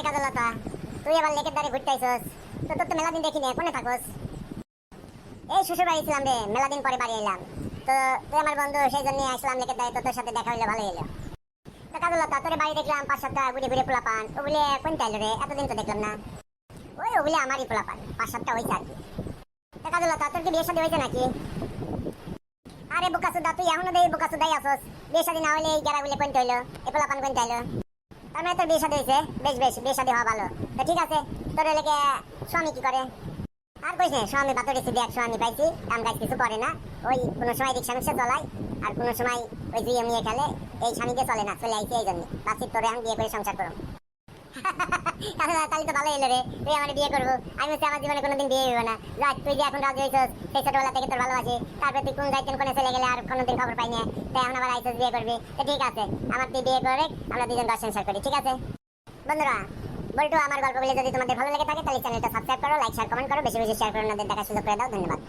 কাজলতা, তুই আবার লেকের ধারে ঘুরতে আইছস? তো তোর তো মেলা দিন দেখিনি, কোনে থাকস? এই শ্বশুর বাড়ি ছিলাম রে, মেলা দিন পরে বাড়ি এলাম। তো তুই আমার বন্ধু, সেই জন্য আসলাম লেকের ধারে, তোর সাথে দেখা হইলে ভালো হইলো। তো কাজলতা, তোর বাড়ি দেখলাম 5-7টা ঘুরে ঘুরে পোলা পান, ওগুলি কোনটা এলো রে? এতদিন তো দেখলাম না। ওগুলি আমারই পোলা পান, 5-7টা হয়েছে আর কি। তো কাজলতা, তোর কি বিয়ে শাদী হয়েছে নাকি? আরে বোকাচোদা, তুই এখনো দেই বোকাচোদাই আসস। বিয়ে শাদী না হইলে এই গেরাগুলি কোনটা হইলো? এ পোলা পান কোনটা হইলো? তার মানে তোর বিয়ে শাদী হয়েছে? বেশ বেশ, বিয়ে শাদী হওয়া ভালো। তো ঠিক আছে, তোর এলাকে স্বামী কি করে? আর কইস না, স্বামী বাতরে সিদ্ধি এক স্বামী পাইছি, কাম কাজ কিছু করে না। ওই কোনো সময় রিক্সা মিক্সা চলায়, আর কোনো সময় ওই জুয়ে মুয়ে খেলে। এই স্বামী দিয়ে চলে না, চলে আইছে এই জন্য। বাসির তোরে আমি বিয়ে করে সংসার করব। তাহলে তো ভালো এলো রে, তুই আমার বিয়ে করবো। আমি হচ্ছে আমার জীবনে কোনোদিন বিয়ে হইব না। যাক, তুই যে এখন রাজি হইছস, সেই ছোটবেলা থেকে তোর ভালোবাসি। তারপর তুই কোন যাইতেন কোনে চলে গেলে আর কোনোদিন খবর পাই না। তাই এখন আবার আইছস বিয়ে করবি। তো ঠিক আছে, আমার তুই বিয়ে করে আমরা দুজন ঘর সংসার করি, ঠিক আছে? বন্ধুরা, বলটু আমার গল্পগুলি যদি তোমাদের ভালো লেগে থাকে তাহলে চ্যানেলটা সাবস্ক্রাইব করো, লাইক শেয়ার কমেন্ট করো, বেশি বেশি শেয়ার করে ওনাদের দেখার সুযোগ করে দাও। ধন্যবাদ।